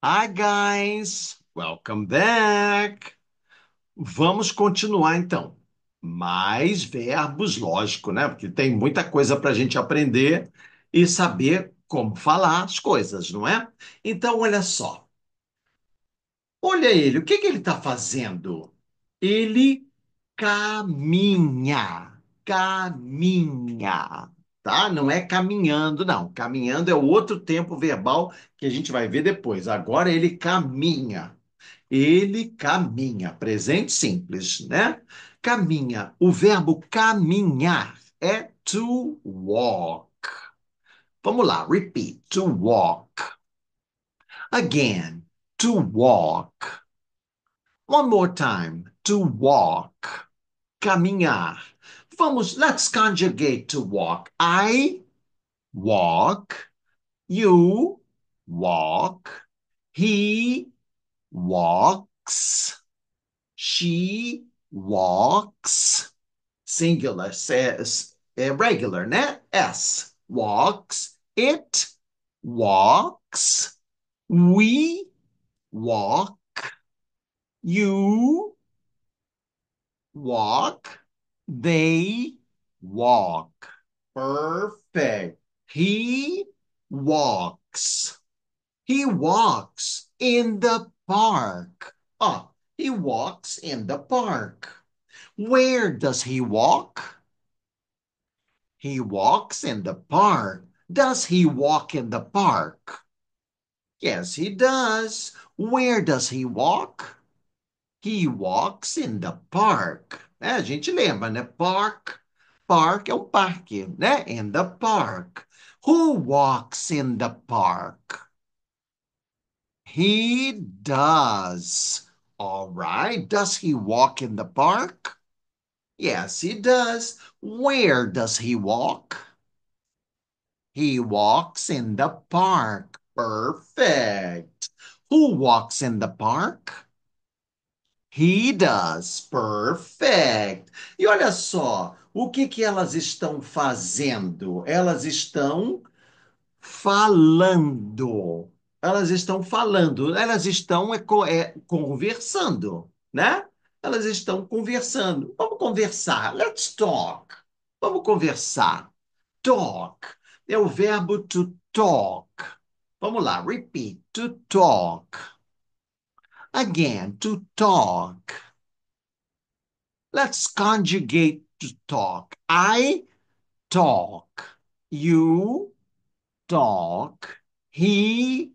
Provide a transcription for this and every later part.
Hi, guys! Welcome back! Vamos continuar então. Mais verbos, lógico, né? Porque tem muita coisa para a gente aprender e saber como falar as coisas, não é? Então, olha só. Olha ele, o que que ele está fazendo? Ele caminha, caminha, tá? Não é caminhando, não. Caminhando é o outro tempo verbal que a gente vai ver depois. Agora ele caminha. Ele caminha, presente simples, né? Caminha. O verbo caminhar é to walk. Vamos lá, repeat. To walk. Again, to walk. One more time. To walk. Caminhar. Vamos, let's conjugate to walk. I walk. You walk. He walks. She walks. Singular says regular, né? S. Walks. It walks. We walk. You walk. They walk. Perfect. He walks. He walks in the park. Ah, he walks in the park. Where does he walk? He walks in the park. Does he walk in the park? Yes, he does. Where does he walk? He walks in the park. A gente lembra, né? Park. Park é um parque, né? In the park. Who walks in the park? He does. All right. Does he walk in the park? Yes, he does. Where does he walk? He walks in the park. Perfect. Who walks in the park? He does. Perfect. E olha só, o que que elas estão fazendo? Elas estão falando. Elas estão falando. Elas estão conversando, né? Elas estão conversando. Vamos conversar. Let's talk. Vamos conversar. Talk. É o verbo to talk. Vamos lá. Repeat. To talk. Again. To talk. Let's conjugate to talk. I talk. You talk. He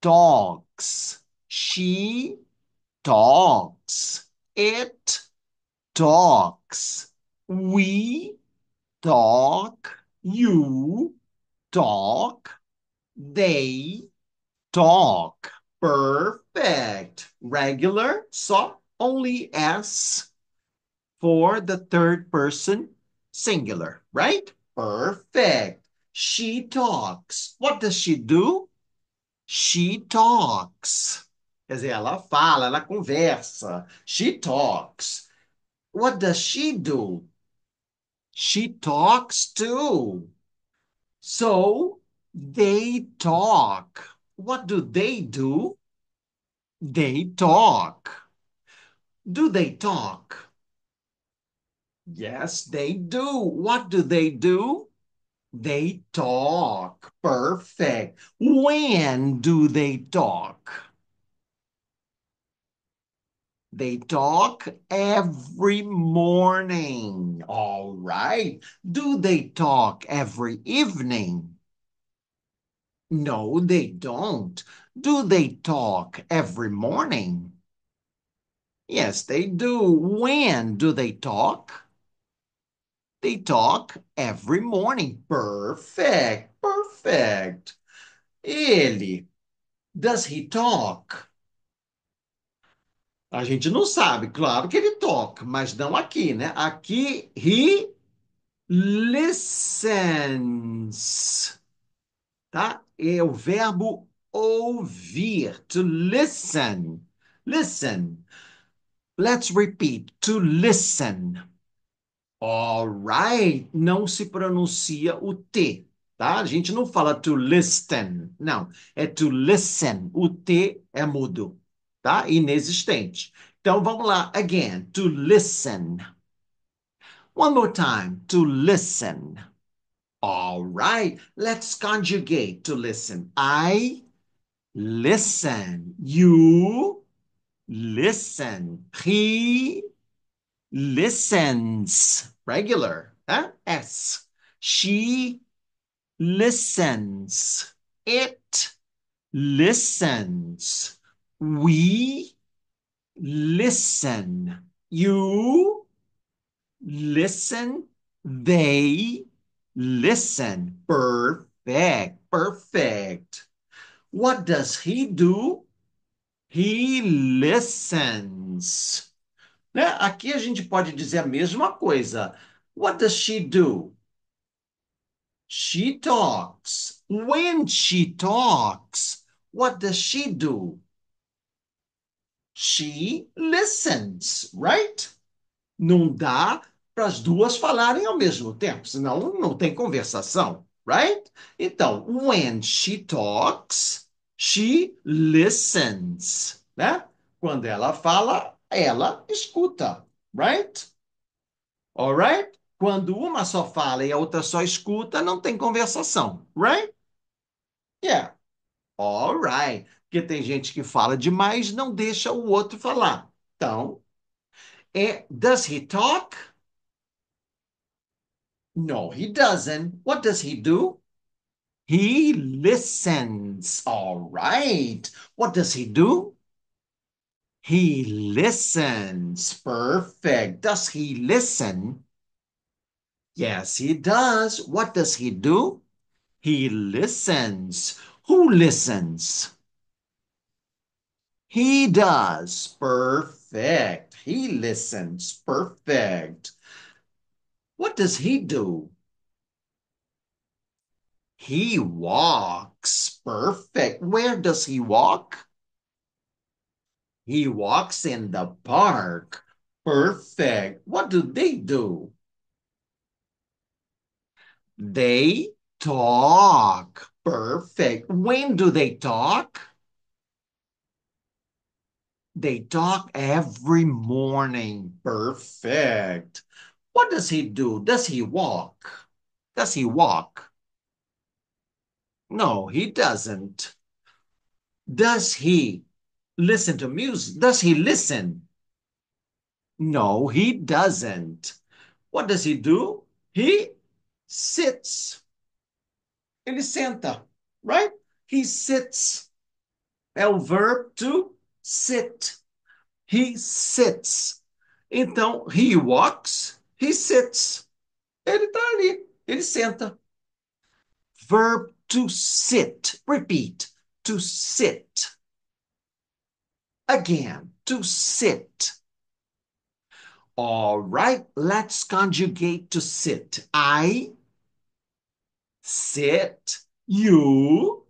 talks. She talks. It talks. We talk. You talk. They talk. Perfect. Regular, so only S for the third person singular, right? Perfect. She talks. What does she do? She talks. Quer dizer, ela fala, ela conversa. She talks. What does she do? She talks too. So they talk. What do they do? They talk. Do they talk? Yes, they do. What do they do? They talk. Perfect. When do they talk? They talk every morning. All right. Do they talk every evening? No, they don't. Do they talk every morning? Yes, they do. When do they talk? They talk every morning. Perfect. Perfect. Ele. Does he talk? A gente não sabe. Claro que ele toca, mas não aqui, né? Aqui, he listens, tá? É o verbo ouvir, to listen. Listen. Let's repeat. To listen. All right. Não se pronuncia o T. tá? A gente não fala to listen, não. É to listen. O T é mudo, tá? Inexistente. Então vamos lá, again, to listen. One more time, to listen. All right, let's conjugate to listen. I listen. You listen. He listens. Regular. Huh? S. She listens. It listens. We listen. You listen. They listen. Perfect. Perfect. What does he do? He listens. Né? Aqui a gente pode dizer a mesma coisa. What does she do? She talks. When she talks, what does she do? She listens, right? Não dá para as duas falarem ao mesmo tempo, senão não tem conversação, right? Então, when she talks, she listens, né? Quando ela fala, ela escuta, right? Alright? Quando uma só fala e a outra só escuta, não tem conversação, right? Yeah. Alright. Porque tem gente que fala demais, não deixa o outro falar. Então, does he talk? No, he doesn't. What does he do? He listens. All right. What does he do? He listens. Perfect. Does he listen? Yes, he does. What does he do? He listens. Who listens? He does. Perfect. He listens. Perfect. What does he do? He walks. Perfect. Where does he walk? He walks in the park. Perfect. What do they do? They talk. Perfect. When do they talk? They talk every morning. Perfect. What does he do? Does he walk? Does he walk? No, he doesn't. Does he listen to music? Does he listen? No, he doesn't. What does he do? He sits. Ele senta, right? He sits. É o verb to sit. He sits. Então, he walks, he sits. Ele está ali, ele senta. Verb to sit. Repeat. To sit. Again, to sit. All right, let's conjugate to sit. I sit. You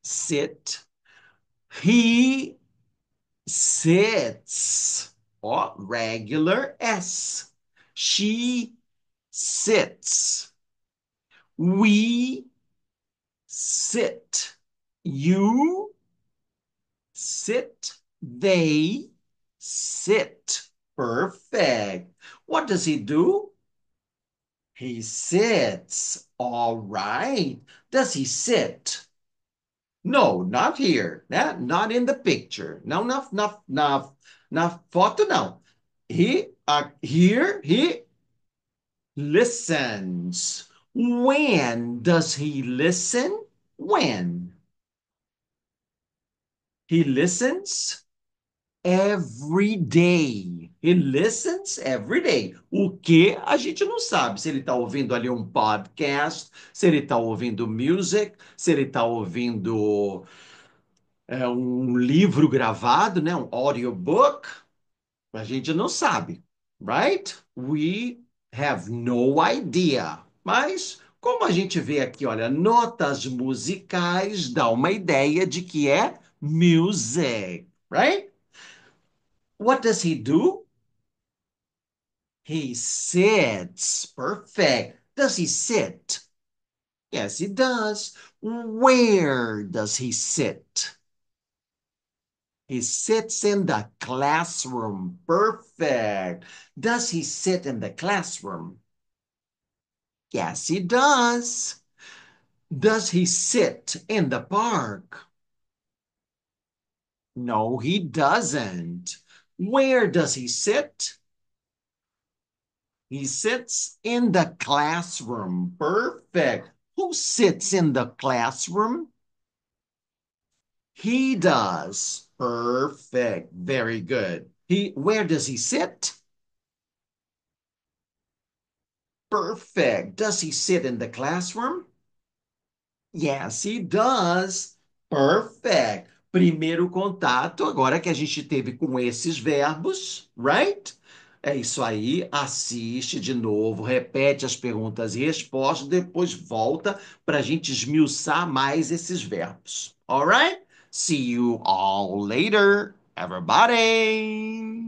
sit. He sits. Ó, regular S. She sits. We sit. You sit. They sit. Perfect. What does he do? He sits. All right. Does he sit? No, not here. Not in the picture. No, na foto, não. Here, he listens. When does he listen? When? He listens every day. He listens every day. O que a gente não sabe. Se ele está ouvindo ali um podcast, se ele está ouvindo music, se ele está ouvindo um livro gravado, né? Um audiobook. A gente não sabe, right? We have no idea. Mas, como a gente vê aqui, olha, notas musicais dá uma ideia de que é music, right? What does he do? He sits. Perfect. Does he sit? Yes, he does. Where does he sit? He sits in the classroom. Perfect. Does he sit in the classroom? Yes, he does. Does he sit in the park? No, he doesn't. Where does he sit? He sits in the classroom. Perfect. Who sits in the classroom? He does. Perfect. Very good. Where does he sit? Perfect. Does he sit in the classroom? Yes, he does. Perfect. Primeiro contato, agora que a gente teve com esses verbos, right? É isso aí. Assiste de novo, repete as perguntas e respostas, depois volta para a gente esmiuçar mais esses verbos. Alright? See you all later, everybody.